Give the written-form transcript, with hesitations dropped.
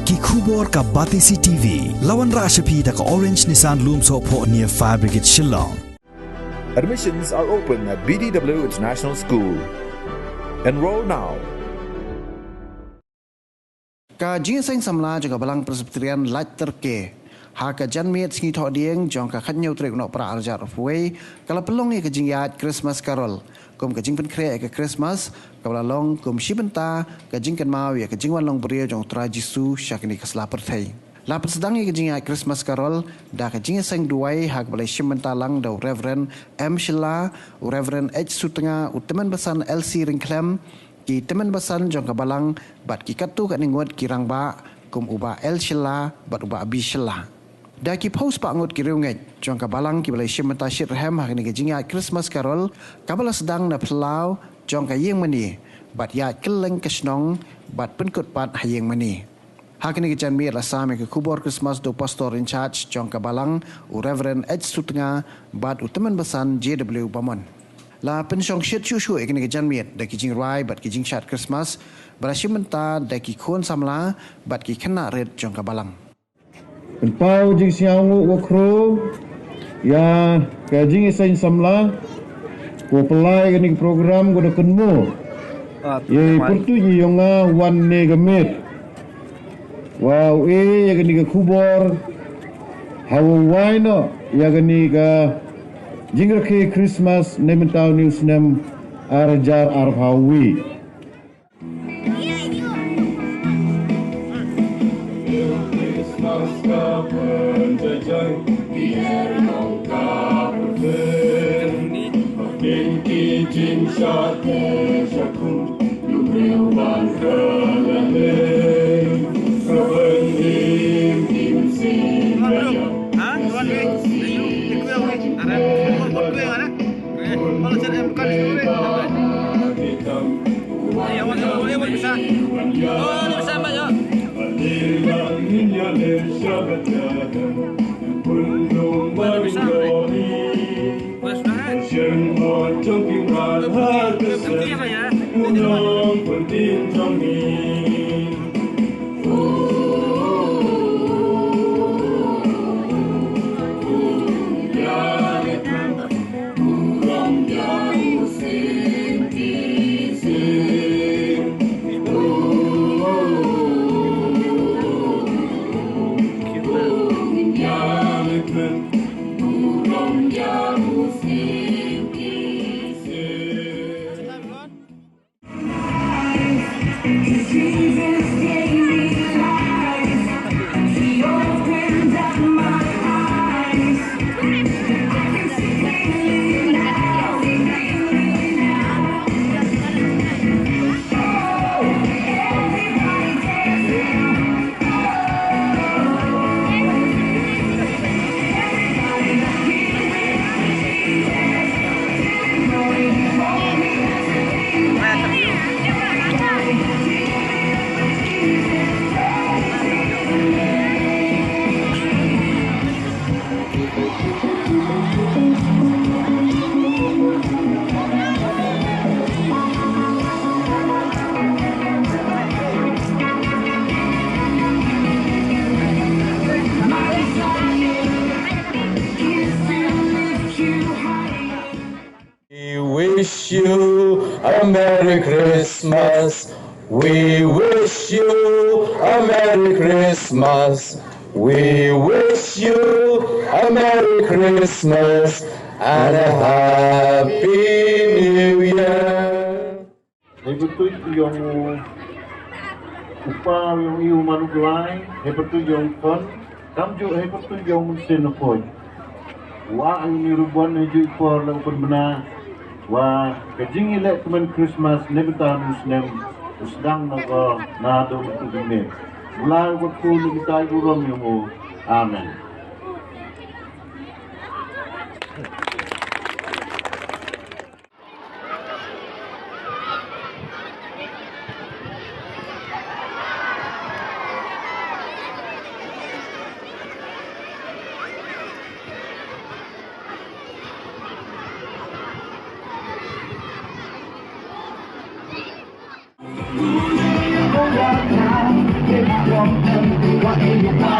ki khubor ka Batisi TV lawan rashapi da ka Orange Nissan Lumso po near Fire Brigade Shillong. Admissions are open at BDW International School. Enroll now. Ka Jingïaseng Samla juga Balang Presbyterian Latyrke. Haka janmiat singi thok dieng jong ka khanyo trek nok pra arjar fuai kala pelong ye ka jingyat Christmas Carol. Kum ka jing pen kre ka Christmas kala long kum shibenta ka jing kan mau ye ka jingwan long brio jong tra Jisu syakni ka slapar thai. Lapat sedang ye ka jingyat Christmas Carol da ka Jingïaseng duai hak balai shibenta lang da Reverend M Shilla, Reverend H Sutenga, Utaman Basan LC Ringklem ki teman basan jong ka Balang bat ki katu kat ningot kirang ba kum uba el shilla bat uba abi shilla da ki post pa ngot ki reunget jong ka Balang ki balai shimata shit rahem hak ni ka jingat Christmas Carol kabala sedang na plau jong ka yeng mani bat ya keleng kesnong bat penkut pat hayeng mani hak ni ka janmi la same ka kubor Christmas do pastor in charge jong ka Balang u Reverend H Sutenga bat utaman basan JW Bamon la pensyong shit shushu ikni ke janmiat da ki jing rai bat ki jing chat Christmas barashi menta da ki khon samla bat ki khana red jong ka Balang pau jing siang wo kro ya ka jing sen samla ko pelai ni program go da kunmo ye pertu ji yonga wan ne gamet wow ya ni ka khubor hawai no ya ni ka Jingïaseng Christmas nementau news nem arjar arhawi. Christmas kapan jajai biar lengkap berfirni Bengki jin syate syakun Lumriu bangka lalai Kebenim timsin raya Kalau saya bukan itu ya boleh bisa. Oh, bisa banyak. Boleh bisa. wish you a Merry Christmas. We wish you a Merry Christmas. We wish you a Merry Christmas and a Happy New Year. Betul yung upa yung iyo manuglay, betul yung kon, kamjo betul yung sinopoy. Wa ang nirubuan na yung ipor lang pun wa kajing ilek teman Christmas nebita muslim usdang nago nado tugme. Mulai waktu kita gurom yung amen. Ale ale,